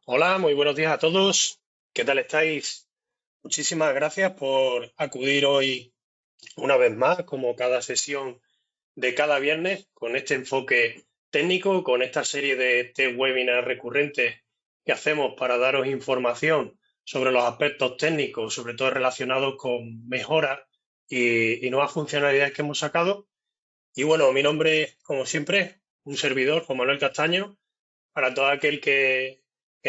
Hola, muy buenos días a todos. ¿Qué tal estáis? Muchísimas gracias por acudir hoy una vez más, como cada sesión de cada viernes, con este enfoque técnico, con esta serie de webinars recurrentes que hacemos para daros información sobre los aspectos técnicos, sobre todo relacionados con mejoras y nuevas funcionalidades que hemos sacado. Y bueno, mi nombre es, como siempre, un servidor, Juan Manuel Castaño. Para todo aquel que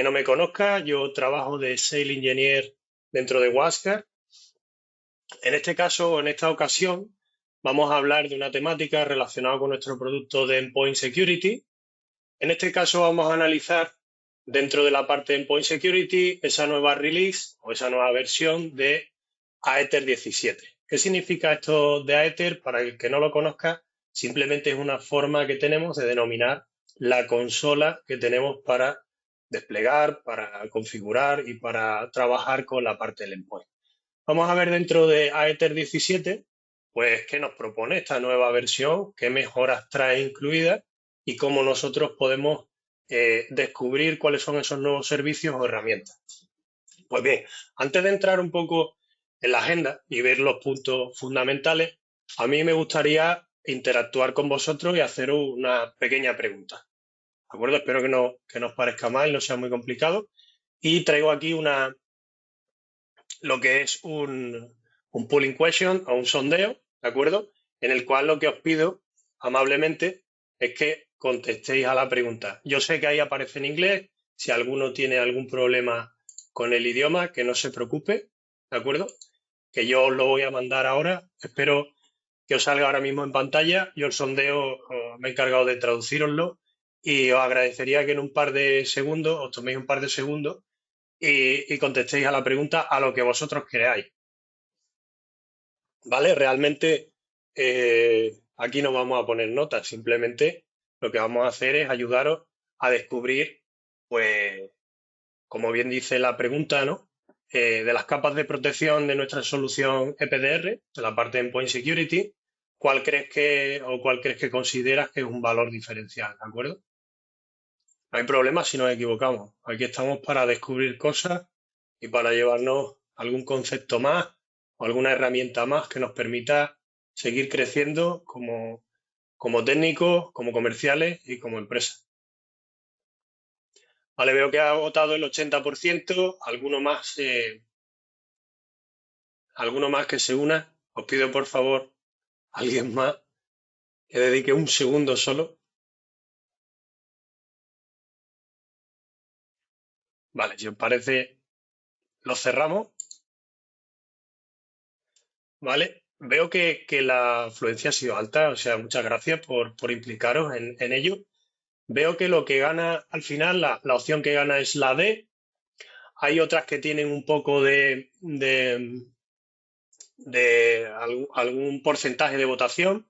no me conozca, yo trabajo de Sales Engineer dentro de Huascar. En este caso, en esta ocasión, vamos a hablar de una temática relacionada con nuestro producto de Endpoint Security. En este caso, vamos a analizar dentro de la parte de Endpoint Security esa nueva release o esa nueva versión de Aether 17. ¿Qué significa esto de Aether? Para el que no lo conozca, simplemente es una forma que tenemos de denominar la consola que tenemos para desplegar, para configurar y para trabajar con la parte del endpoint. Vamos a ver dentro de Aether 17, pues qué nos propone esta nueva versión, qué mejoras trae incluidas y cómo nosotros podemos descubrir cuáles son esos nuevos servicios o herramientas. Pues bien, antes de entrar un poco en la agenda y ver los puntos fundamentales, a mí me gustaría interactuar con vosotros y hacer una pequeña pregunta. ¿De acuerdo? Espero que no os parezca mal, no sea muy complicado. Y traigo aquí lo que es un polling question o un sondeo, ¿de acuerdo? En el cual lo que os pido amablemente es que contestéis a la pregunta. Yo sé que ahí aparece en inglés, si alguno tiene algún problema con el idioma, que no se preocupe, ¿de acuerdo? Que yo os lo voy a mandar ahora, espero que os salga ahora mismo en pantalla. Yo el sondeo me he encargado de traduciroslo y os agradecería que en un par de segundos, os toméis un par de segundos y contestéis a la pregunta a lo que vosotros creáis. ¿Vale? Realmente aquí no vamos a poner notas, simplemente lo que vamos a hacer es ayudaros a descubrir, pues, como bien dice la pregunta, ¿no? De las capas de protección de nuestra solución EPDR, de la parte de Endpoint Security, cuál crees que consideras que es un valor diferencial, ¿de acuerdo? No hay problema si nos equivocamos. Aquí estamos para descubrir cosas y para llevarnos algún concepto más o alguna herramienta más que nos permita seguir creciendo como técnicos, como comerciales y como empresa. Vale, veo que ha votado el 80%, alguno más que se una. Os pido por favor, alguien más, que dedique un segundo solo. Vale, si os parece, lo cerramos. Vale, veo que la afluencia ha sido alta, o sea, muchas gracias por implicaros en ello. Veo que lo que gana al final, la opción que gana es la D. Hay otras que tienen un poco de algún porcentaje de votación,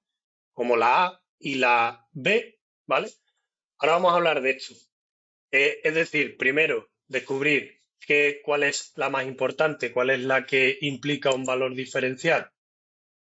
como la A y la B, ¿vale? Ahora vamos a hablar de esto. Es decir, primero, descubrir cuál es la más importante, cuál es la que implica un valor diferencial.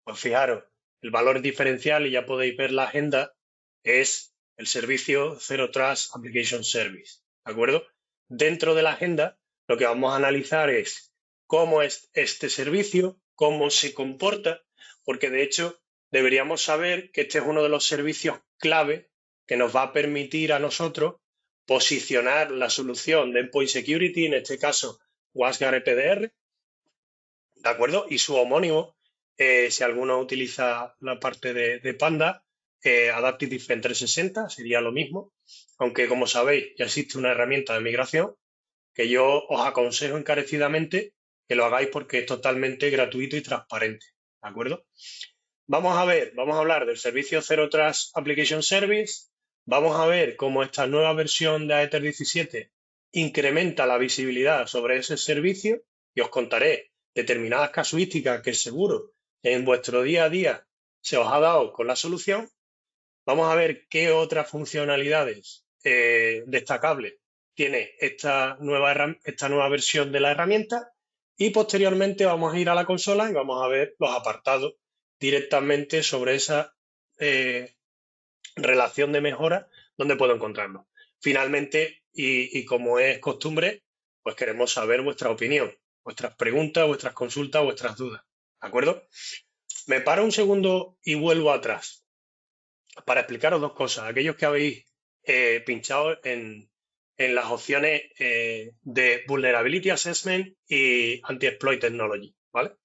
Pues fijaros, el valor diferencial, y ya podéis ver la agenda, es el servicio Zero Trust Application Service, ¿de acuerdo? Dentro de la agenda, lo que vamos a analizar es cómo es este servicio, cómo se comporta, porque de hecho deberíamos saber que este es uno de los servicios clave que nos va a permitir a nosotros posicionar la solución de Endpoint Security, en este caso WASGAR EPDR, ¿de acuerdo? Y su homónimo, si alguno utiliza la parte de Panda, Adaptive Defense 360 sería lo mismo, aunque como sabéis ya existe una herramienta de migración que yo os aconsejo encarecidamente que lo hagáis porque es totalmente gratuito y transparente, ¿de acuerdo? Vamos a hablar del servicio Zero Trust Application Service, vamos a ver cómo esta nueva versión de Aether 17 incrementa la visibilidad sobre ese servicio y os contaré determinadas casuísticas que seguro en vuestro día a día se os ha dado con la solución. Vamos a ver qué otras funcionalidades destacables tiene esta nueva versión de la herramienta y posteriormente vamos a ir a la consola y vamos a ver los apartados directamente sobre esa eh, relación de mejora donde puedo encontrarlo. finalmente, y como es costumbre, pues queremos saber vuestra opinión, vuestras preguntas, vuestras consultas, vuestras dudas. ¿De acuerdo? Me paro un segundo y vuelvo atrás para explicaros dos cosas. Aquellos que habéis pinchado en las opciones de Vulnerability Assessment y Anti-Exploit Technology, ¿vale?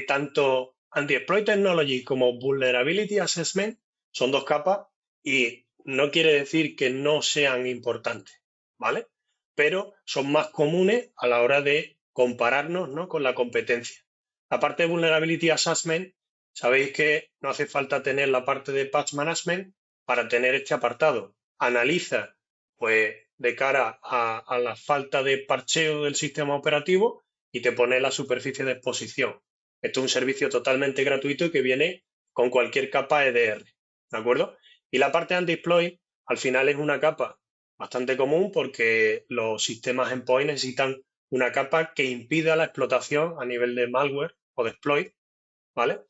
Tanto Anti-Exploit Technology como Vulnerability Assessment son dos capas y no quiere decir que no sean importantes, ¿vale? Pero son más comunes a la hora de compararnos, ¿no?, con la competencia. La parte de Vulnerability Assessment, sabéis que no hace falta tener la parte de Patch Management para tener este apartado. Analiza, pues, de cara a la falta de parcheo del sistema operativo y te pone la superficie de exposición. Esto es un servicio totalmente gratuito y que viene con cualquier capa EDR, ¿de acuerdo? Y la parte anti-exploit, al final, es una capa bastante común porque los sistemas endpoint necesitan una capa que impida la explotación a nivel de malware o de exploit, ¿vale?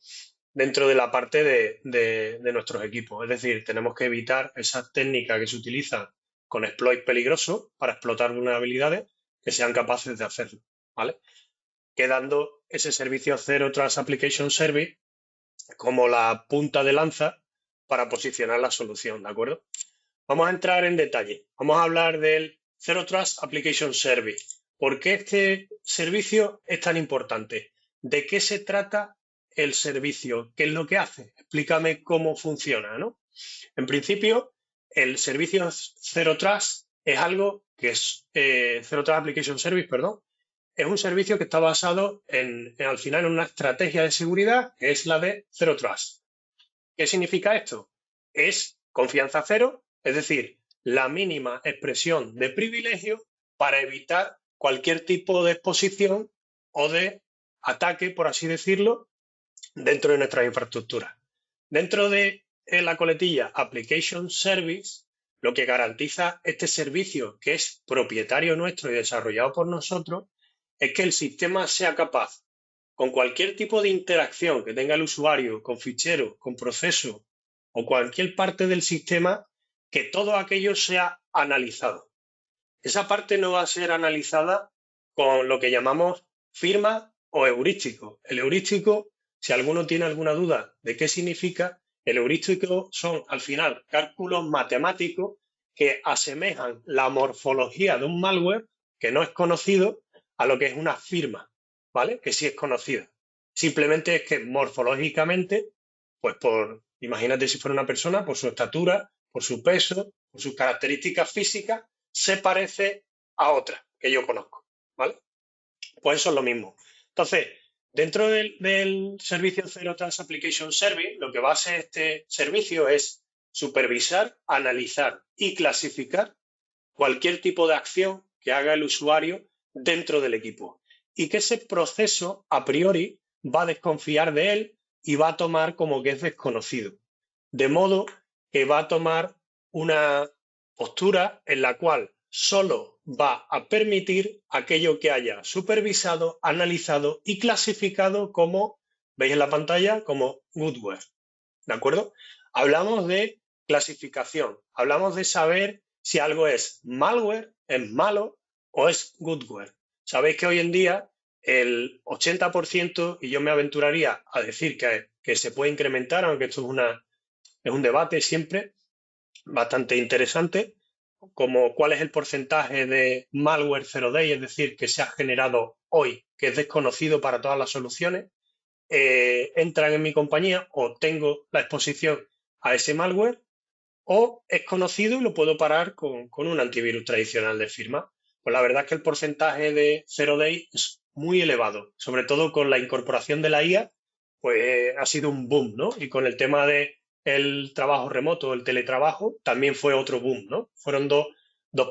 Dentro de la parte de nuestros equipos. Es decir, tenemos que evitar esas técnicas que se utilizan con exploit peligrosos para explotar vulnerabilidades que sean capaces de hacerlo, ¿vale? Quedando ese servicio Zero Trust Application Service como la punta de lanza para posicionar la solución, ¿de acuerdo? Vamos a entrar en detalle. Vamos a hablar del Zero Trust Application Service. ¿Por qué este servicio es tan importante? ¿De qué se trata el servicio? ¿Qué es lo que hace? Explícame cómo funciona, ¿no? En principio, el servicio Zero Trust es algo que es Zero Trust Application Service, perdón, es un servicio que está basado al final en una estrategia de seguridad que es la de Zero Trust. ¿Qué significa esto? Es confianza cero, es decir, la mínima expresión de privilegio para evitar cualquier tipo de exposición o de ataque, por así decirlo, dentro de nuestras infraestructuras. Dentro de la coletilla Application Service, lo que garantiza este servicio, que es propietario nuestro y desarrollado por nosotros, es que el sistema sea capaz, con cualquier tipo de interacción que tenga el usuario, con ficheros, con procesos o cualquier parte del sistema, que todo aquello sea analizado. Esa parte no va a ser analizada con lo que llamamos firma o heurístico. El heurístico, si alguno tiene alguna duda de qué significa, el heurístico son al final cálculos matemáticos que asemejan la morfología de un malware que no es conocido a lo que es una firma, ¿vale? Que sí es conocida. Simplemente es que morfológicamente, pues imagínate si fuera una persona, por su estatura, por su peso, por sus características físicas, se parece a otra que yo conozco, ¿vale? Pues eso es lo mismo. Entonces, dentro del servicio Zero Trust Application Service, lo que va a hacer este servicio es supervisar, analizar y clasificar cualquier tipo de acción que haga el usuario dentro del equipo y que ese proceso a priori va a desconfiar de él y va a tomar como que es desconocido. De modo que va a tomar una postura en la cual solo va a permitir aquello que haya supervisado, analizado y clasificado como, veis en la pantalla, como goodware. ¿De acuerdo? Hablamos de clasificación, hablamos de saber si algo es malware, es malo o es goodware. Sabéis que hoy en día el 80%, y yo me aventuraría a decir que se puede incrementar, aunque esto es un debate siempre bastante interesante, como cuál es el porcentaje de malware zero day, es decir, que se ha generado hoy, que es desconocido para todas las soluciones, entran en mi compañía o tengo la exposición a ese malware o es conocido y lo puedo parar con un antivirus tradicional de firma. Pues la verdad es que el porcentaje de zero day es muy elevado, sobre todo con la incorporación de la IA, pues ha sido un boom, ¿no? Y con el tema de el trabajo remoto, el teletrabajo, también fue otro boom, ¿no? Fueron dos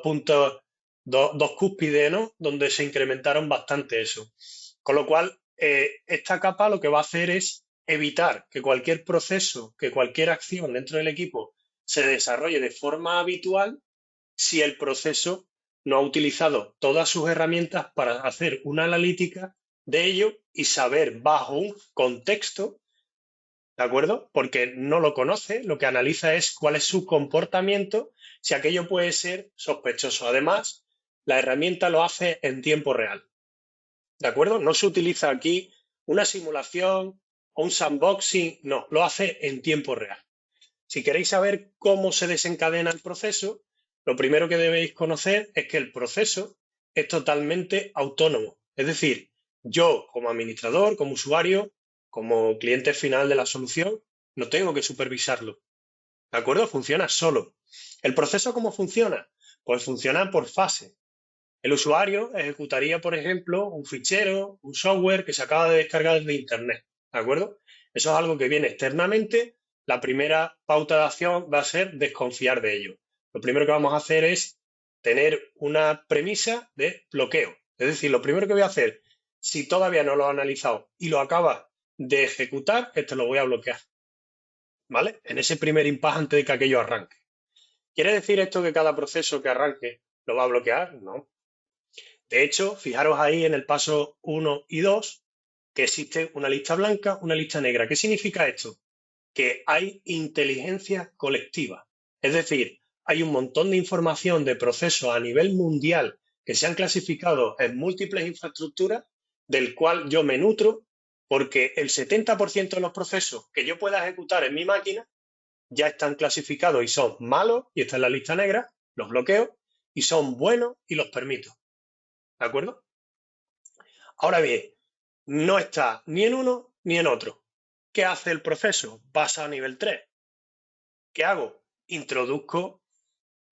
puntos, dos cúspides, ¿no? Donde se incrementaron bastante eso. Con lo cual, esta capa lo que va a hacer es evitar que cualquier proceso, que cualquier acción dentro del equipo se desarrolle de forma habitual si el proceso no ha utilizado todas sus herramientas para hacer una analítica de ello y saber bajo un contexto ¿de acuerdo? Porque no lo conoce, lo que analiza es cuál es su comportamiento, si aquello puede ser sospechoso. Además, la herramienta lo hace en tiempo real, ¿de acuerdo? No se utiliza aquí una simulación o un sandboxing, no, lo hace en tiempo real. Si queréis saber cómo se desencadena el proceso, lo primero que debéis conocer es que el proceso es totalmente autónomo. Es decir, yo como administrador, como usuario, como cliente final de la solución, no tengo que supervisarlo. ¿De acuerdo? Funciona solo. ¿El proceso cómo funciona? Pues funciona por fase. El usuario ejecutaría, por ejemplo, un fichero, un software que se acaba de descargar de Internet. ¿De acuerdo? Eso es algo que viene externamente. La primera pauta de acción va a ser desconfiar de ello. Lo primero que vamos a hacer es tener una premisa de bloqueo. Es decir, lo primero que voy a hacer, si todavía no lo he analizado y lo acaba de ejecutar, esto lo voy a bloquear. ¿Vale? En ese primer impasse antes de que aquello arranque. ¿Quiere decir esto que cada proceso que arranque lo va a bloquear? No. De hecho, fijaros ahí en el paso 1 y 2 que existe una lista blanca, una lista negra. ¿Qué significa esto? Que hay inteligencia colectiva. Es decir, hay un montón de información de procesos a nivel mundial que se han clasificado en múltiples infraestructuras, del cual yo me nutro, porque el 70% de los procesos que yo pueda ejecutar en mi máquina ya están clasificados y son malos, y está en la lista negra, los bloqueo, y son buenos y los permito. ¿De acuerdo? Ahora bien, no está ni en uno ni en otro. ¿Qué hace el proceso? Pasa a nivel 3. ¿Qué hago? Introduzco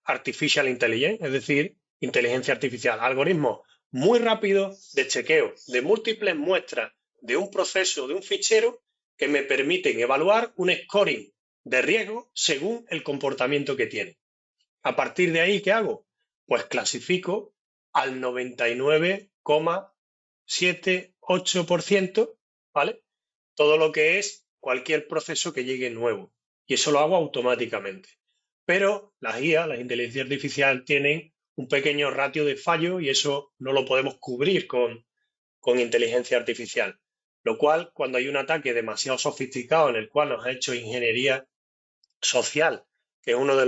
Artificial Intelligence, es decir, inteligencia artificial, algoritmos muy rápidos de chequeo de múltiples muestras de un proceso, de un fichero, que me permiten evaluar un scoring de riesgo según el comportamiento que tiene. A partir de ahí, ¿qué hago? Pues clasifico al 99,78%, ¿vale? Todo lo que es cualquier proceso que llegue nuevo. Y eso lo hago automáticamente. Pero las IA, las inteligencias artificiales, tienen un pequeño ratio de fallo y eso no lo podemos cubrir con inteligencia artificial. Lo cual, cuando hay un ataque demasiado sofisticado en el cual nos ha hecho ingeniería social, que es uno de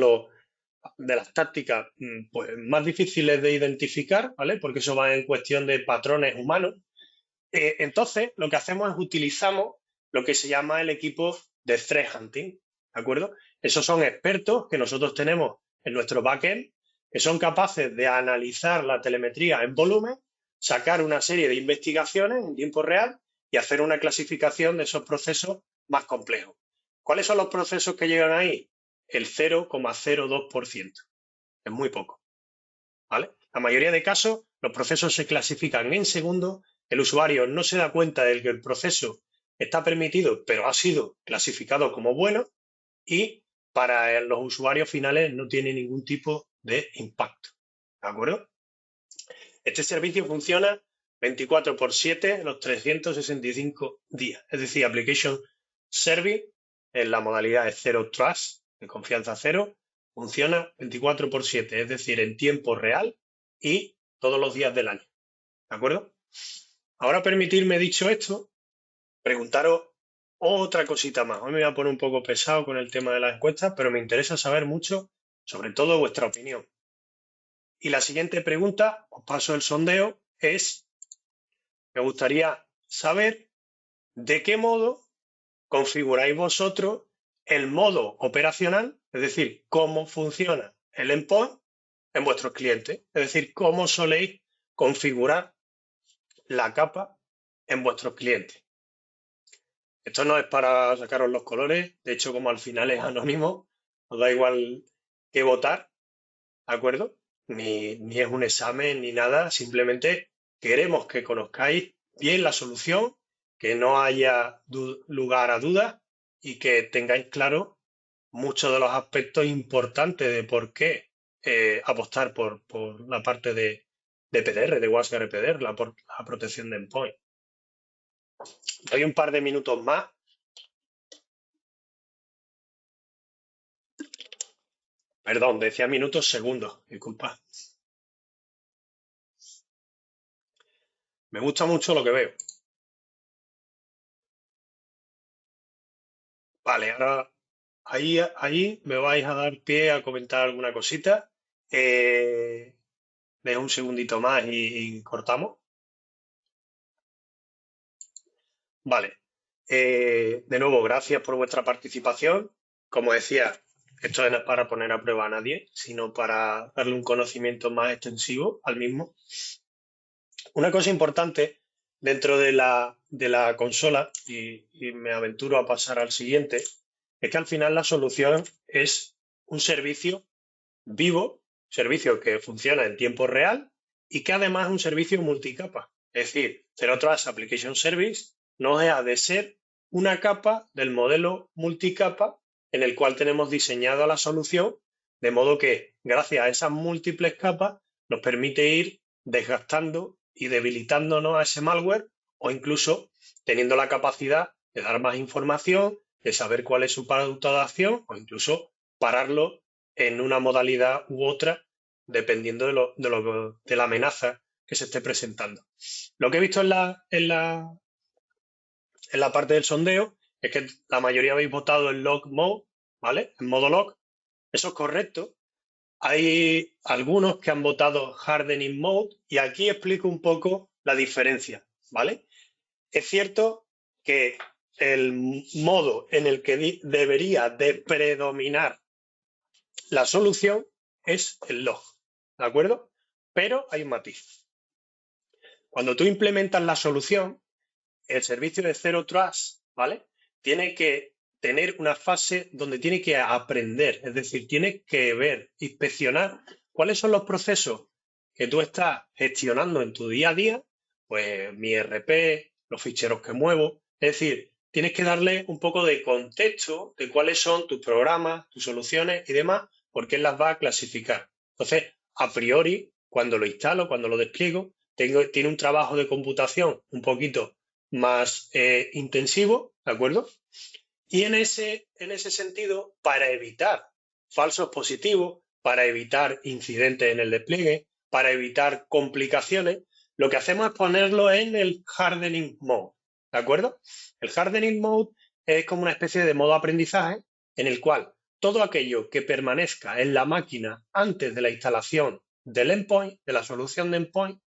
las tácticas pues, más difíciles de identificar, ¿vale? Porque eso va en cuestión de patrones humanos. Entonces, lo que hacemos es utilizamos lo que se llama el equipo de threat hunting, ¿de acuerdo? Esos son expertos que nosotros tenemos en nuestro backend, que son capaces de analizar la telemetría en volumen, sacar una serie de investigaciones en tiempo real y hacer una clasificación de esos procesos más complejos. ¿Cuáles son los procesos que llegan ahí? El 0,02%. Es muy poco, ¿vale? La mayoría de casos, los procesos se clasifican en segundos, el usuario no se da cuenta de que el proceso está permitido, pero ha sido clasificado como bueno y para los usuarios finales no tiene ningún tipo de impacto, ¿de acuerdo? Este servicio funciona 24 por 7 los 365 días, es decir, Application Service en la modalidad de Zero Trust, de confianza cero, funciona 24 por 7, es decir, en tiempo real y todos los días del año. ¿De acuerdo? Ahora permitirme, dicho esto, preguntaros otra cosita más. Hoy me voy a poner un poco pesado con el tema de las encuestas, pero me interesa saber mucho, sobre todo vuestra opinión. Y la siguiente pregunta, os paso el sondeo, es, me gustaría saber de qué modo configuráis vosotros el modo operacional, es decir, cómo funciona el endpoint en vuestros clientes, es decir, cómo soléis configurar la capa en vuestros clientes. Esto no es para sacaros los colores, de hecho, como al final es anónimo, os da igual que votar, ¿de acuerdo? Ni es un examen ni nada, simplemente queremos que conozcáis bien la solución, que no haya lugar a dudas y que tengáis claro muchos de los aspectos importantes de por qué apostar por la parte de PDR, de WASGAR PDR, la protección de endpoint. Doy un par de minutos más. Perdón, decía minutos, segundos, disculpa. Me gusta mucho lo que veo. Vale, ahora ahí me vais a dar pie a comentar alguna cosita. Dejo un segundito más y cortamos. Vale. De nuevo, gracias por vuestra participación. Como decía, esto no es para poner a prueba a nadie, sino para darle un conocimiento más extensivo al mismo. Una cosa importante dentro de la consola, y me aventuro a pasar al siguiente, es que al final la solución es un servicio vivo, servicio que funciona en tiempo real y que además es un servicio multicapa. Es decir, Zero Trust Application Service no deja de ser una capa del modelo multicapa en el cual tenemos diseñado la solución, de modo que gracias a esas múltiples capas nos permite ir desgastando y debilitándonos a ese malware o incluso teniendo la capacidad de dar más información, de saber cuál es su pauta de acción o incluso pararlo en una modalidad u otra, dependiendo de la amenaza que se esté presentando. Lo que he visto en la parte del sondeo es que la mayoría habéis votado en log mode, ¿vale? En modo log. Eso es correcto. Hay algunos que han votado hardening mode y aquí explico un poco la diferencia, ¿vale? Es cierto que el modo en el que debería de predominar la solución es el log, ¿de acuerdo? Pero hay un matiz. Cuando tú implementas la solución, el servicio de Zero Trust, ¿vale? Tiene que tener una fase donde tiene que aprender, es decir, tiene que ver, inspeccionar cuáles son los procesos que tú estás gestionando en tu día a día, pues mi RP, los ficheros que muevo, es decir, tienes que darle un poco de contexto de cuáles son tus programas, tus soluciones y demás, porque él las va a clasificar. Entonces, a priori, cuando lo instalo, cuando lo despliego, tiene un trabajo de computación un poquito más intensivo, ¿de acuerdo? Y en ese sentido, para evitar falsos positivos, para evitar incidentes en el despliegue, para evitar complicaciones, lo que hacemos es ponerlo en el hardening mode, ¿de acuerdo? El hardening mode es como una especie de modo aprendizaje en el cual todo aquello que permanezca en la máquina antes de la instalación del endpoint, de la solución de endpoint,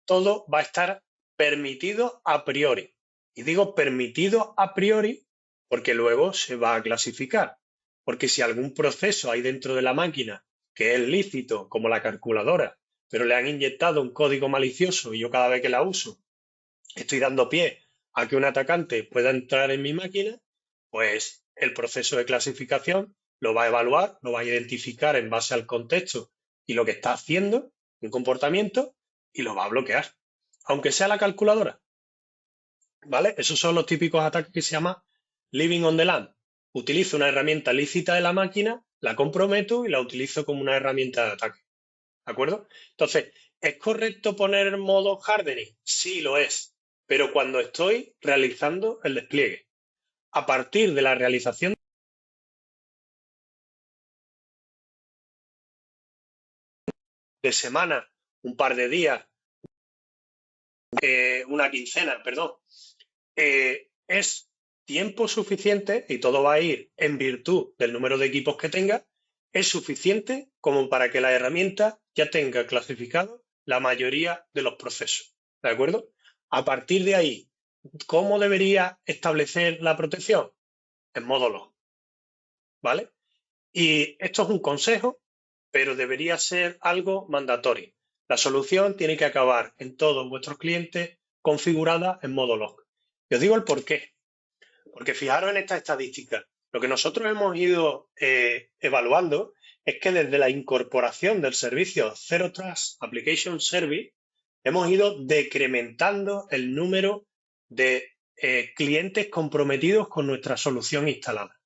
todo va a estar permitido a priori. Y digo permitido a priori porque luego se va a clasificar. Porque si algún proceso hay dentro de la máquina que es lícito, como la calculadora, pero le han inyectado un código malicioso y yo cada vez que la uso estoy dando pie a que un atacante pueda entrar en mi máquina, pues el proceso de clasificación lo va a evaluar, lo va a identificar en base al contexto y lo que está haciendo, un comportamiento, y lo va a bloquear, aunque sea la calculadora, ¿vale? Esos son los típicos ataques que se llama living on the land. Utilizo una herramienta lícita de la máquina, la comprometo y la utilizo como una herramienta de ataque, ¿de acuerdo? Entonces, ¿es correcto poner en modo hardening? Sí, lo es, pero cuando estoy realizando el despliegue. A partir de la realización de semana, un par de días, una quincena, perdón, es tiempo suficiente, y todo va a ir en virtud del número de equipos que tenga, es suficiente como para que la herramienta ya tenga clasificado la mayoría de los procesos. ¿De acuerdo? A partir de ahí, ¿cómo debería establecer la protección? En modo log, ¿vale? Y esto es un consejo, pero debería ser algo mandatorio. La solución tiene que acabar en todos vuestros clientes configurada en modo log. Y os digo el por qué. Porque fijaros en esta estadística. Lo que nosotros hemos ido evaluando es que desde la incorporación del servicio Zero Trust Application Service hemos ido decrementando el número de clientes comprometidos con nuestra solución instalada.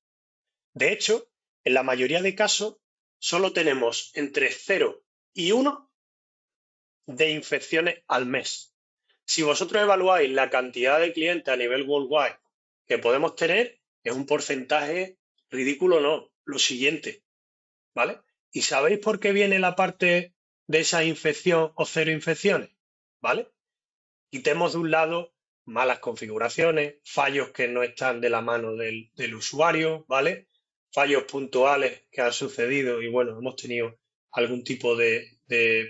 De hecho, en la mayoría de casos solo tenemos entre 0 y 1 de infecciones al mes. Si vosotros evaluáis la cantidad de clientes a nivel worldwide que podemos tener, es un porcentaje ridículo, no. Lo siguiente, ¿vale? ¿Y sabéis por qué viene la parte de esa infección o cero infecciones? ¿Vale? Quitemos de un lado malas configuraciones, fallos que no están de la mano del usuario, ¿vale? Fallos puntuales que han sucedido y bueno, hemos tenido algún tipo de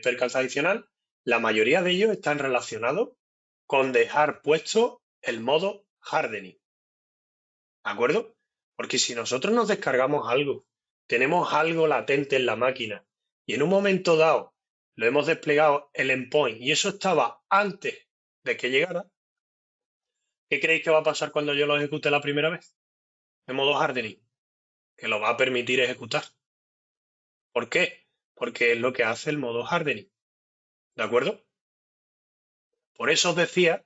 percance adicional. La mayoría de ellos están relacionados con dejar puesto el modo hardening, ¿de acuerdo? Porque si nosotros nos descargamos algo, tenemos algo latente en la máquina y en un momento dado lo hemos desplegado el endpoint y eso estaba antes de que llegara, ¿qué creéis que va a pasar cuando yo lo ejecute la primera vez? En modo hardening, que lo va a permitir ejecutar. ¿Por qué? Porque es lo que hace el modo hardening, ¿de acuerdo? Por eso os decía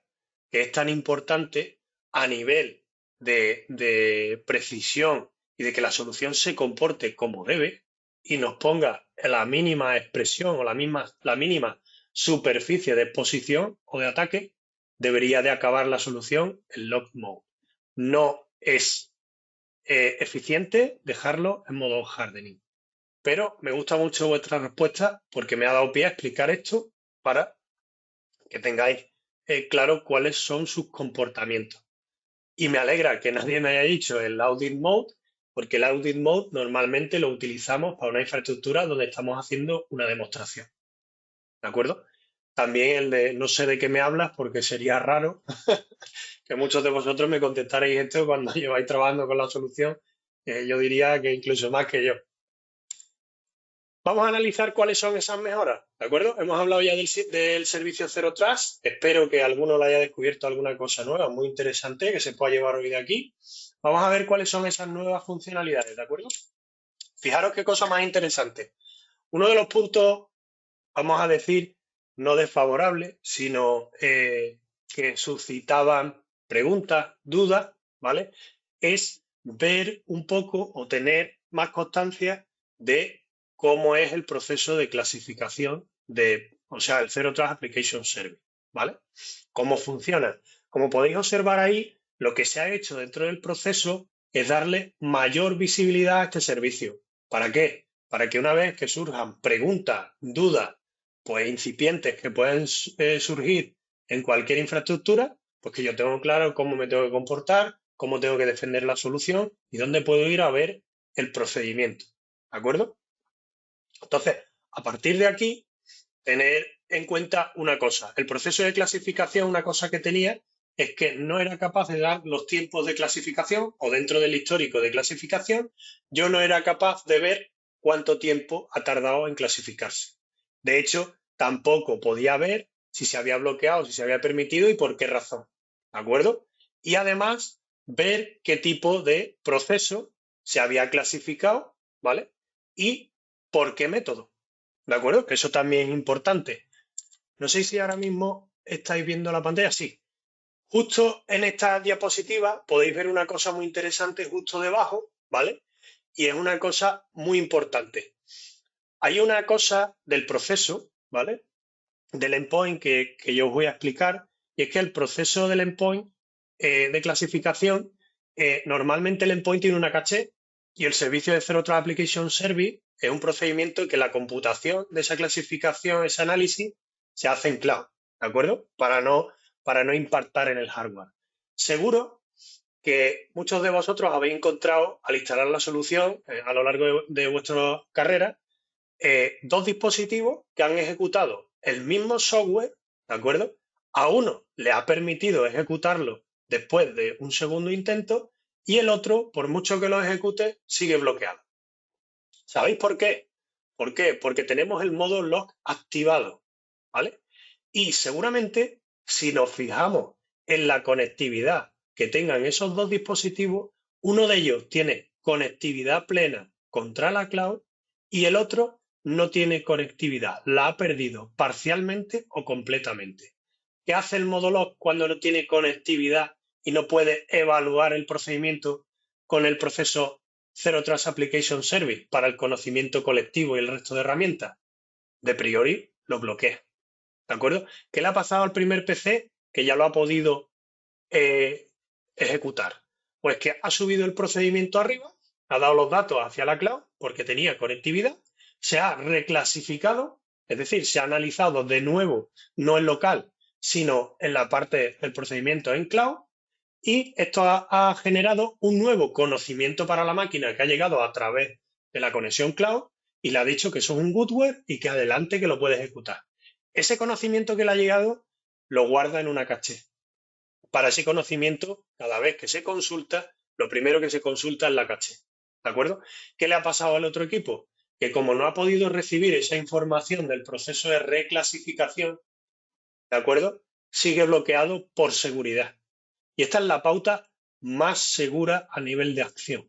que es tan importante a nivel de precisión y de que la solución se comporte como debe y nos ponga la mínima expresión o la mínima superficie de exposición o de ataque, debería de acabar la solución en lock mode. No es eficiente dejarlo en modo hardening. Pero me gusta mucho vuestra respuesta porque me ha dado pie a explicar esto para que tengáis claro cuáles son sus comportamientos. Y me alegra que nadie me haya dicho el audit mode, porque el audit mode normalmente lo utilizamos para una infraestructura donde estamos haciendo una demostración. ¿De acuerdo? También el de no sé de qué me hablas, porque sería raro que muchos de vosotros me contestarais esto cuando lleváis trabajando con la solución. Yo diría que incluso más que yo. Vamos a analizar cuáles son esas mejoras, ¿de acuerdo? Hemos hablado ya del servicio Zero Trust. Espero que alguno le haya descubierto alguna cosa nueva, muy interesante, que se pueda llevar hoy de aquí. Vamos a ver cuáles son esas nuevas funcionalidades, ¿de acuerdo? Fijaros qué cosa más interesante. Uno de los puntos, vamos a decir, no desfavorables, sino que suscitaban preguntas, dudas, ¿vale? Es ver un poco o tener más constancia de cómo es el proceso de clasificación o sea, el Zero Trust Application Service, ¿vale? ¿Cómo funciona? Como podéis observar ahí, lo que se ha hecho dentro del proceso es darle mayor visibilidad a este servicio. ¿Para qué? Para que una vez que surjan preguntas, dudas, pues incipientes que pueden surgir en cualquier infraestructura, pues que yo tengo claro cómo me tengo que comportar, cómo tengo que defender la solución y dónde puedo ir a ver el procedimiento. ¿De acuerdo? Entonces, a partir de aquí, tener en cuenta una cosa. El proceso de clasificación, una cosa que tenía es que no era capaz de dar los tiempos de clasificación o dentro del histórico de clasificación, yo no era capaz de ver cuánto tiempo ha tardado en clasificarse. De hecho, tampoco podía ver si se había bloqueado, si se había permitido y por qué razón. ¿De acuerdo? Y además, ver qué tipo de proceso se había clasificado, ¿vale? Y por qué método. ¿De acuerdo? Que eso también es importante. No sé si ahora mismo estáis viendo la pantalla. Sí. Justo en esta diapositiva podéis ver una cosa muy interesante justo debajo, ¿vale? Y es una cosa muy importante. Hay una cosa del proceso, ¿vale? Del endpoint que yo os voy a explicar, y es que el proceso del endpoint de clasificación, normalmente el endpoint tiene una caché y el servicio de Zero Trust Application Service es un procedimiento en que la computación de esa clasificación, ese análisis, se hace en cloud, ¿de acuerdo? Para no impactar en el hardware. Seguro que muchos de vosotros habéis encontrado al instalar la solución a lo largo de vuestra carrera dos dispositivos que han ejecutado el mismo software, ¿de acuerdo? A uno le ha permitido ejecutarlo después de un segundo intento y el otro, por mucho que lo ejecute, sigue bloqueado. ¿Sabéis por qué? ¿Por qué? Porque tenemos el modo lock activado, ¿vale? Y seguramente, si nos fijamos en la conectividad que tengan esos dos dispositivos, uno de ellos tiene conectividad plena contra la cloud y el otro no tiene conectividad, la ha perdido parcialmente o completamente. ¿Qué hace el modo lock cuando no tiene conectividad y no puede evaluar el procedimiento con el proceso Zero Trust Application Service para el conocimiento colectivo y el resto de herramientas? De priori lo bloquea. ¿De acuerdo? ¿Qué le ha pasado al primer PC que ya lo ha podido ejecutar? Pues que ha subido el procedimiento arriba, ha dado los datos hacia la cloud porque tenía conectividad, se ha reclasificado, es decir, se ha analizado de nuevo, no en local, sino en la parte del procedimiento en cloud, y esto ha generado un nuevo conocimiento para la máquina que ha llegado a través de la conexión cloud y le ha dicho que eso es un goodware y que adelante que lo puede ejecutar. Ese conocimiento que le ha llegado lo guarda en una caché. Para ese conocimiento, cada vez que se consulta, lo primero que se consulta es la caché. ¿De acuerdo? ¿Qué le ha pasado al otro equipo? Que como no ha podido recibir esa información del proceso de reclasificación, ¿de acuerdo? Sigue bloqueado por seguridad. Y esta es la pauta más segura a nivel de acción.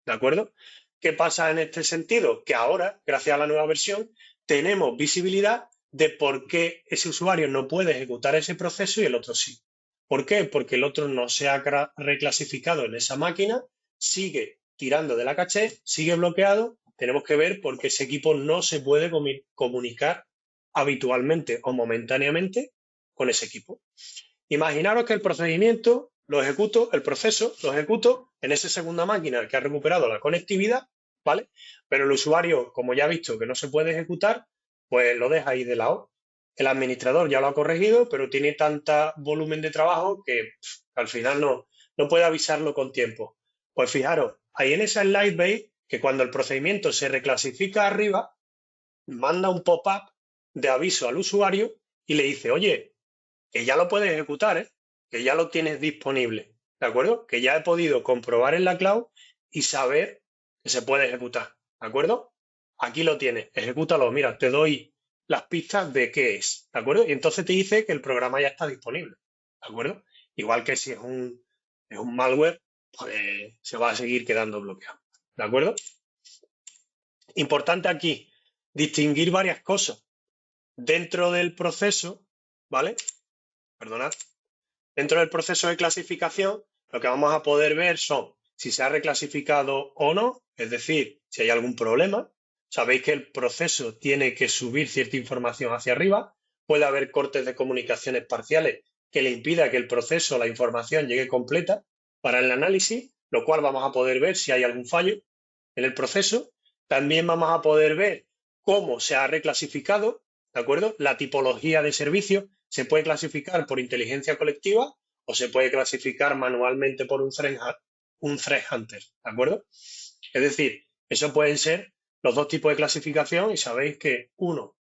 ¿De acuerdo? ¿Qué pasa en este sentido? Que ahora, gracias a la nueva versión, tenemos visibilidad de por qué ese usuario no puede ejecutar ese proceso y el otro sí. ¿Por qué? Porque el otro no se ha reclasificado en esa máquina, sigue tirando de la caché, sigue bloqueado. Tenemos que ver por qué ese equipo no se puede comunicar habitualmente o momentáneamente con ese equipo. Imaginaros que el procedimiento el proceso lo ejecuto en esa segunda máquina que ha recuperado la conectividad, ¿vale? Pero el usuario, como ya ha visto que no se puede ejecutar, pues lo deja ahí de lado. El administrador ya lo ha corregido, pero tiene tanta volumen de trabajo que al final no puede avisarlo con tiempo. Pues fijaros, ahí en esa slide veis que cuando el procedimiento se reclasifica arriba, manda un pop-up de aviso al usuario y le dice, oye, que ya lo puedes ejecutar, ¿eh? Que ya lo tienes disponible, ¿de acuerdo? Que ya he podido comprobar en la cloud y saber que se puede ejecutar, ¿de acuerdo? Aquí lo tienes, ejecútalo, mira, te doy las pistas de qué es, ¿de acuerdo? Y entonces te dice que el programa ya está disponible, ¿de acuerdo? Igual que si es un malware, pues se va a seguir quedando bloqueado, ¿de acuerdo? Importante aquí, distinguir varias cosas. Dentro del proceso, ¿vale? Perdonad. Dentro del proceso de clasificación, lo que vamos a poder ver son si se ha reclasificado o no, es decir, si hay algún problema. Sabéis que el proceso tiene que subir cierta información hacia arriba. Puede haber cortes de comunicaciones parciales que le impida que el proceso, la información llegue completa para el análisis, lo cual vamos a poder ver si hay algún fallo en el proceso. También vamos a poder ver cómo se ha reclasificado, ¿de acuerdo? La tipología de servicio se puede clasificar por inteligencia colectiva o se puede clasificar manualmente por un threat hunter, ¿de acuerdo? Es decir, eso pueden ser los dos tipos de clasificación y sabéis que uno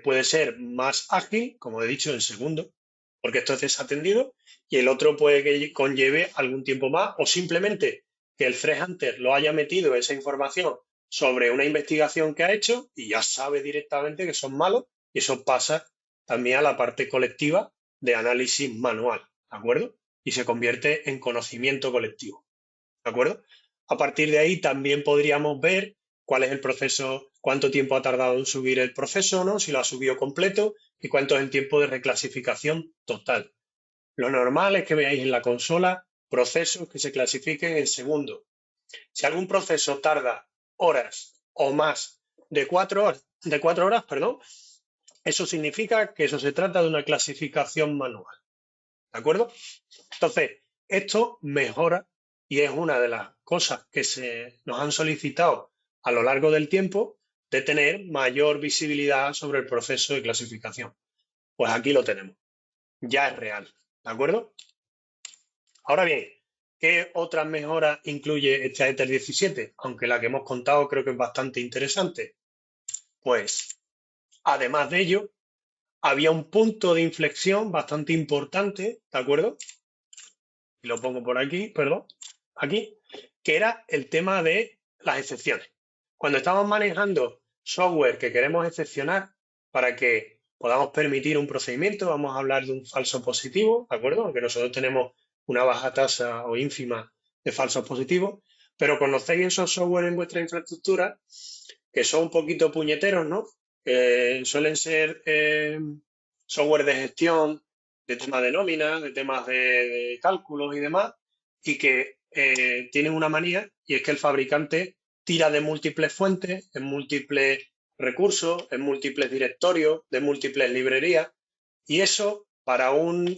puede ser más ágil, como he dicho, el segundo, porque esto es desatendido, y el otro puede que conlleve algún tiempo más o simplemente que el threat hunter lo haya metido esa información sobre una investigación que ha hecho y ya sabe directamente que son malos y eso pasa también a la parte colectiva de análisis manual, ¿de acuerdo? Y se convierte en conocimiento colectivo, ¿de acuerdo? A partir de ahí también podríamos ver cuál es el proceso, cuánto tiempo ha tardado en subir el proceso, ¿no? Si lo ha subido completo y cuánto es el tiempo de reclasificación total. Lo normal es que veáis en la consola procesos que se clasifiquen en segundos. Si algún proceso tarda horas o más de 4 horas, perdón, eso significa que eso se trata de una clasificación manual. ¿De acuerdo? Entonces, esto mejora y es una de las cosas que nos han solicitado a lo largo del tiempo de tener mayor visibilidad sobre el proceso de clasificación. Pues aquí lo tenemos. Ya es real. ¿De acuerdo? Ahora bien, ¿qué otras mejoras incluye este Ether 17? Aunque la que hemos contado creo que es bastante interesante. Pues, además de ello, había un punto de inflexión bastante importante, ¿de acuerdo? Y lo pongo por aquí, perdón, aquí, que era el tema de las excepciones. Cuando estamos manejando software que queremos excepcionar para que podamos permitir un procedimiento, vamos a hablar de un falso positivo, ¿de acuerdo? Aunque nosotros tenemos una baja tasa o ínfima de falsos positivos, pero conocéis esos software en vuestra infraestructura que son un poquito puñeteros, ¿no? Suelen ser software de gestión de temas de nómina, de temas de cálculos y demás, y que tienen una manía, y es que el fabricante tira de múltiples fuentes, en múltiples recursos, en múltiples directorios, de múltiples librerías, y eso para un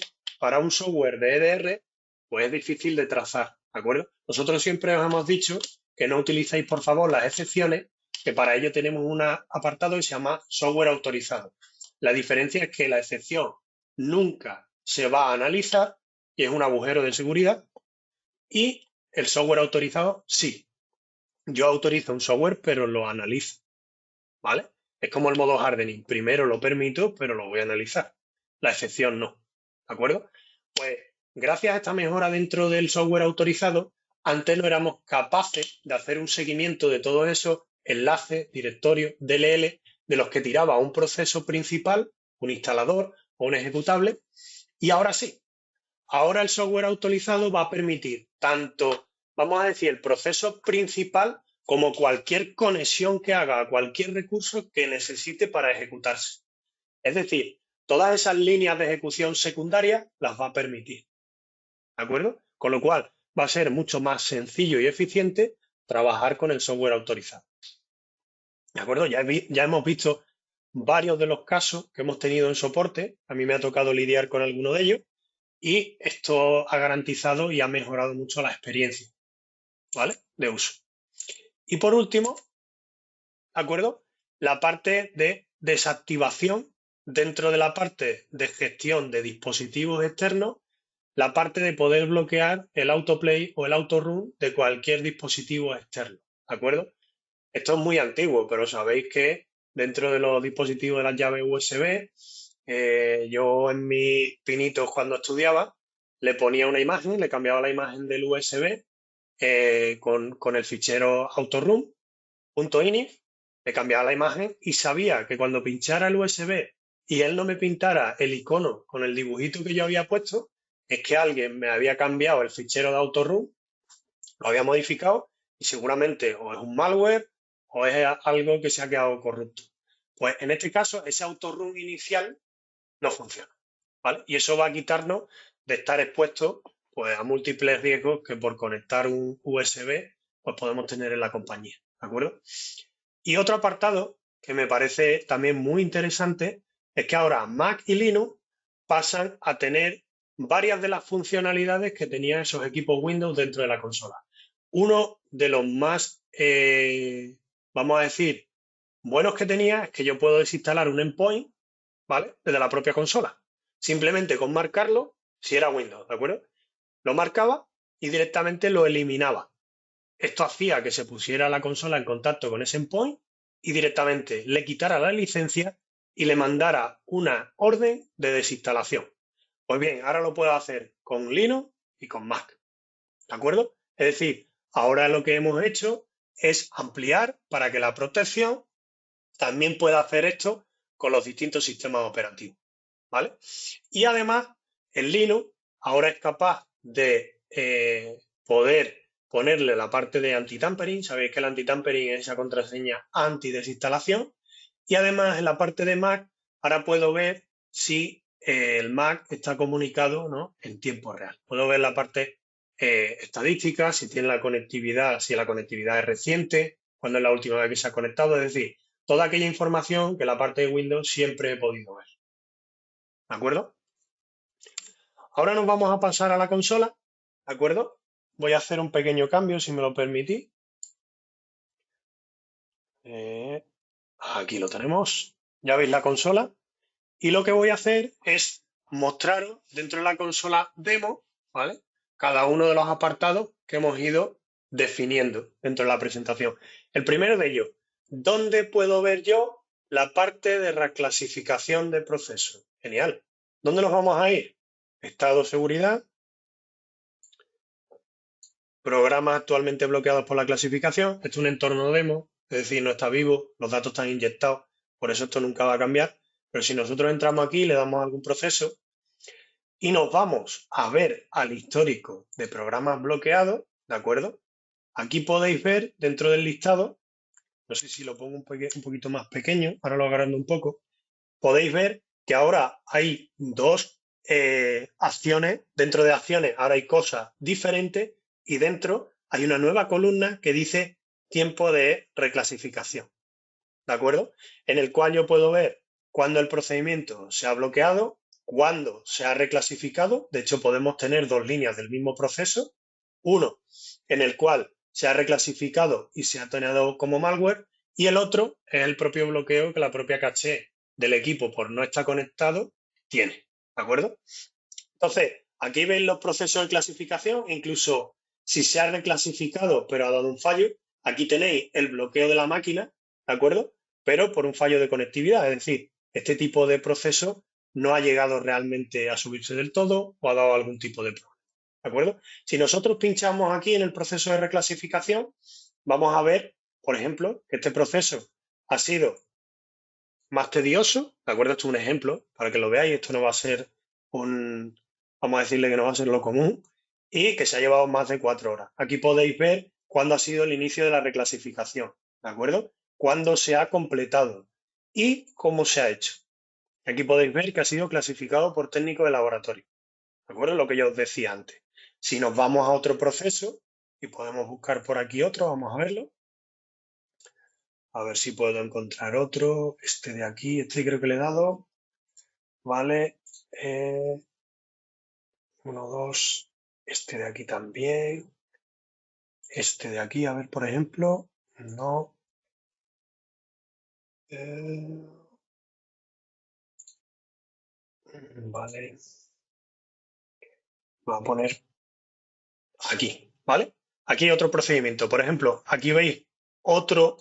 software de EDR, pues es difícil de trazar, ¿de acuerdo? Nosotros siempre os hemos dicho que no utilicéis, por favor, las excepciones, que para ello tenemos un apartado que se llama software autorizado. La diferencia es que la excepción nunca se va a analizar y es un agujero de seguridad. Y el software autorizado, sí. Yo autorizo un software, pero lo analizo, ¿vale? Es como el modo hardening. Primero lo permito, pero lo voy a analizar. La excepción no, ¿de acuerdo? Pues gracias a esta mejora dentro del software autorizado, antes no éramos capaces de hacer un seguimiento de todos esos enlaces, directorios, DLL, de los que tiraba un proceso principal, un instalador o un ejecutable, y ahora sí. Ahora el software autorizado va a permitir tanto, vamos a decir, el proceso principal como cualquier conexión que haga a cualquier recurso que necesite para ejecutarse. Es decir, todas esas líneas de ejecución secundarias las va a permitir. ¿De acuerdo? Con lo cual va a ser mucho más sencillo y eficiente trabajar con el software autorizado. ¿De acuerdo? Ya hemos visto varios de los casos que hemos tenido en soporte. A mí me ha tocado lidiar con alguno de ellos. Y esto ha garantizado y ha mejorado mucho la experiencia, ¿vale? De uso. Y por último, ¿de acuerdo? La parte de desactivación dentro de la parte de gestión de dispositivos externos, la parte de poder bloquear el autoplay o el autorun de cualquier dispositivo externo, ¿de acuerdo? Esto es muy antiguo, pero sabéis que dentro de los dispositivos de las llaves USB, yo en mis pinitos cuando estudiaba, le ponía una imagen, le cambiaba la imagen del USB con el fichero autorun.init, le cambiaba la imagen y sabía que cuando pinchara el USB y él no me pintara el icono con el dibujito que yo había puesto, es que alguien me había cambiado el fichero de autorun, lo había modificado y seguramente o es un malware o es algo que se ha quedado corrupto. Pues en este caso, ese autorun inicial no funciona, ¿vale? Y eso va a quitarnos de estar expuestos pues, a múltiples riesgos que por conectar un USB pues podemos tener en la compañía, ¿de acuerdo? Y otro apartado que me parece también muy interesante es que ahora Mac y Linux pasan a tener varias de las funcionalidades que tenían esos equipos Windows dentro de la consola. Uno de los más, vamos a decir, buenos que tenía es que yo puedo desinstalar un endpoint, ¿vale? Desde la propia consola. Simplemente con marcarlo, si era Windows, ¿de acuerdo? Lo marcaba y directamente lo eliminaba. Esto hacía que se pusiera la consola en contacto con ese endpoint y directamente le quitara la licencia y le mandara una orden de desinstalación. Pues bien, ahora lo puedo hacer con Linux y con Mac. ¿De acuerdo? Es decir, ahora lo que hemos hecho es ampliar para que la protección también pueda hacer esto con los distintos sistemas operativos. ¿Vale? Y además, el Linux ahora es capaz de poder ponerle la parte de anti-tampering. Sabéis que el anti-tampering es esa contraseña anti-desinstalación. Y además, en la parte de Mac, ahora puedo ver si el Mac está comunicado, ¿no?, en tiempo real. Puedo ver la parte estadística, si tiene la conectividad, si la conectividad es reciente, cuándo es la última vez que se ha conectado. Es decir, toda aquella información que la parte de Windows siempre he podido ver. ¿De acuerdo? Ahora nos vamos a pasar a la consola, ¿de acuerdo? Voy a hacer un pequeño cambio, si me lo permitís. Aquí lo tenemos. Ya veis la consola. Y lo que voy a hacer es mostraros dentro de la consola demo, ¿vale? Cada uno de los apartados que hemos ido definiendo dentro de la presentación. El primero de ellos, ¿dónde puedo ver yo la parte de reclasificación de procesos? Genial. ¿Dónde nos vamos a ir? Estado, seguridad, programas actualmente bloqueados por la clasificación. Esto es un entorno demo, es decir, no está vivo, los datos están inyectados, por eso esto nunca va a cambiar. Pero si nosotros entramos aquí y le damos a algún proceso y nos vamos a ver al histórico de programas bloqueados, ¿de acuerdo? Aquí podéis ver dentro del listado, no sé si lo pongo un poquito más pequeño, ahora lo agrando un poco, podéis ver que ahora hay dos acciones, dentro de acciones ahora hay cosas diferentes y dentro hay una nueva columna que dice tiempo de reclasificación, ¿de acuerdo? En el cual yo puedo ver cuándo el procedimiento se ha bloqueado, cuándo se ha reclasificado. De hecho, podemos tener dos líneas del mismo proceso, uno en el cual se ha reclasificado y se ha tenido como malware, y el otro es el propio bloqueo que la propia caché del equipo por no estar conectado tiene. ¿de acuerdo? Entonces, aquí veis los procesos de clasificación, incluso si se ha reclasificado pero ha dado un fallo, aquí tenéis el bloqueo de la máquina, ¿de acuerdo? Pero por un fallo de conectividad, es decir, este tipo de proceso no ha llegado realmente a subirse del todo o ha dado algún tipo de problema, ¿de acuerdo? Si nosotros pinchamos aquí en el proceso de reclasificación, vamos a ver, por ejemplo, que este proceso ha sido más tedioso, ¿de acuerdo? Esto es un ejemplo para que lo veáis, esto no va a ser un, vamos a decirle que no va a ser lo común, y que se ha llevado más de 4 horas. Aquí podéis ver cuándo ha sido el inicio de la reclasificación, ¿de acuerdo? Cuándo se ha completado y cómo se ha hecho. Aquí podéis ver que ha sido clasificado por técnico de laboratorio, ¿de acuerdo? Lo que yo os decía antes. Si nos vamos a otro proceso, y podemos buscar por aquí otro, vamos a verlo. A ver si puedo encontrar otro. Este de aquí, este creo que le he dado. Vale. Eh, uno, dos. Este de aquí también. Este de aquí, a ver, por ejemplo. No. Eh, vale. Voy a poner aquí. ¿Vale? Aquí otro procedimiento. Por ejemplo, aquí veis otro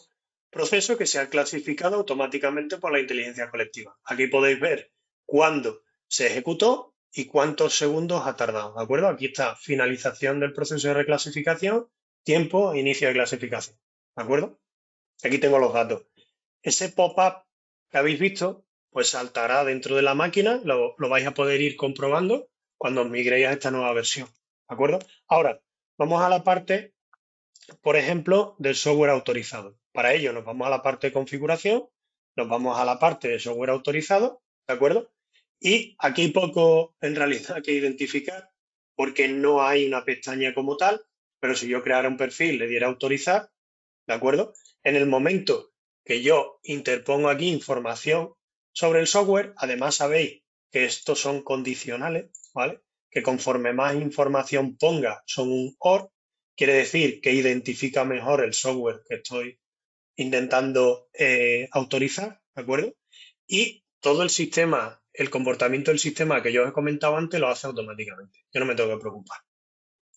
proceso que se ha clasificado automáticamente por la inteligencia colectiva. Aquí podéis ver cuándo se ejecutó y cuántos segundos ha tardado. ¿De acuerdo? Aquí está finalización del proceso de reclasificación, tiempo, inicio de clasificación. ¿De acuerdo? Aquí tengo los datos. Ese pop-up que habéis visto, pues saltará dentro de la máquina, lo vais a poder ir comprobando cuando os migréis a esta nueva versión. ¿De acuerdo? Ahora, vamos a la parte, por ejemplo, del software autorizado. Para ello nos vamos a la parte de configuración, nos vamos a la parte de software autorizado, ¿de acuerdo? Y aquí hay poco en realidad que identificar porque no hay una pestaña como tal, pero si yo creara un perfil, le diera autorizar, ¿de acuerdo? En el momento que yo interpongo aquí información sobre el software, además sabéis que estos son condicionales, ¿vale? Que conforme más información ponga son un OR, quiere decir que identifica mejor el software que estoy intentando autorizar, ¿de acuerdo? Y todo el sistema, el comportamiento del sistema que yo os he comentado antes lo hace automáticamente. Yo no me tengo que preocupar,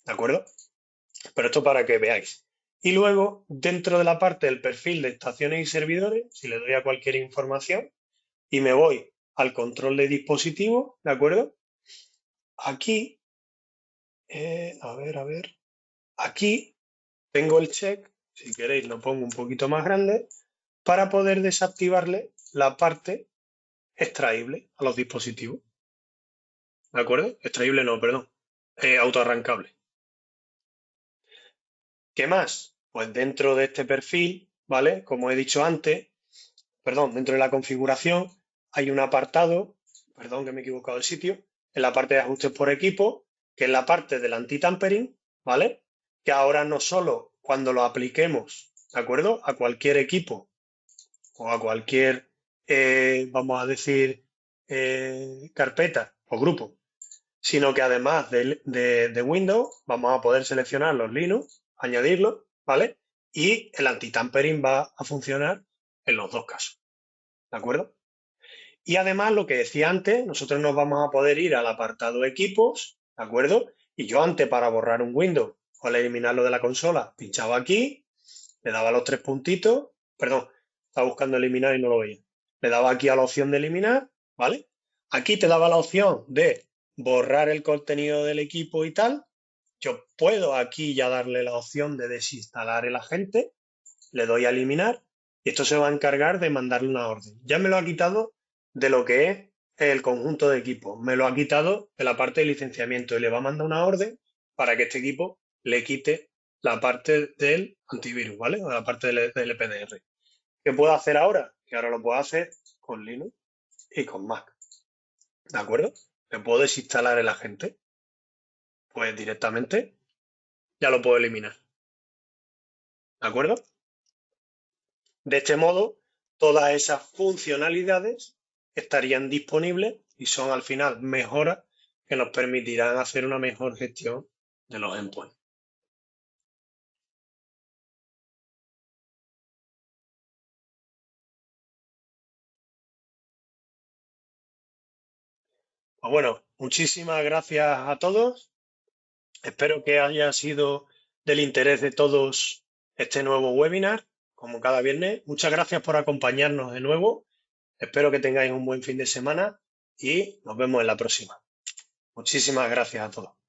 ¿de acuerdo? Pero esto para que veáis. Y luego, dentro de la parte del perfil de estaciones y servidores, si le doy a cualquier información y me voy al control de dispositivo, ¿de acuerdo? Aquí, a ver, aquí tengo el check, si queréis lo pongo un poquito más grande, para poder desactivarle la parte extraíble a los dispositivos, ¿de acuerdo? Extraíble no, perdón, autoarrancable. ¿Qué más? Pues dentro de este perfil, ¿vale? Como he dicho antes, perdón, dentro de la configuración hay un apartado, perdón que me he equivocado de sitio, en la parte de ajustes por equipo, que es la parte del anti-tampering, ¿vale? Que ahora no solo cuando lo apliquemos, ¿de acuerdo? A cualquier equipo o a cualquier, vamos a decir, carpeta o grupo, sino que además de Windows vamos a poder seleccionar los Linux, añadirlos, ¿vale? Y el anti-tampering va a funcionar en los dos casos, ¿de acuerdo? Y además, lo que decía antes, nosotros nos vamos a poder ir al apartado equipos, ¿de acuerdo? Y yo antes para borrar un Windows o al eliminarlo de la consola, pinchaba aquí, le daba los tres puntitos, perdón, estaba buscando eliminar y no lo veía. Le daba aquí a la opción de eliminar, ¿vale? Aquí te daba la opción de borrar el contenido del equipo y tal. Yo puedo aquí ya darle la opción de desinstalar el agente, le doy a eliminar y esto se va a encargar de mandarle una orden. Ya me lo ha quitado de lo que es el conjunto de equipos, me lo ha quitado de la parte de licenciamiento y le va a mandar una orden para que este equipo le quite la parte del antivirus, ¿vale? O la parte del EPDR. ¿Qué puedo hacer ahora? Que ahora lo puedo hacer con Linux y con Mac, ¿de acuerdo? ¿Me puedo desinstalar el agente? Pues directamente ya lo puedo eliminar, ¿de acuerdo? De este modo, todas esas funcionalidades estarían disponibles y son al final mejoras que nos permitirán hacer una mejor gestión de los endpoints. Pues bueno, muchísimas gracias a todos. Espero que haya sido del interés de todos este nuevo webinar, como cada viernes. Muchas gracias por acompañarnos de nuevo. Espero que tengáis un buen fin de semana y nos vemos en la próxima. Muchísimas gracias a todos.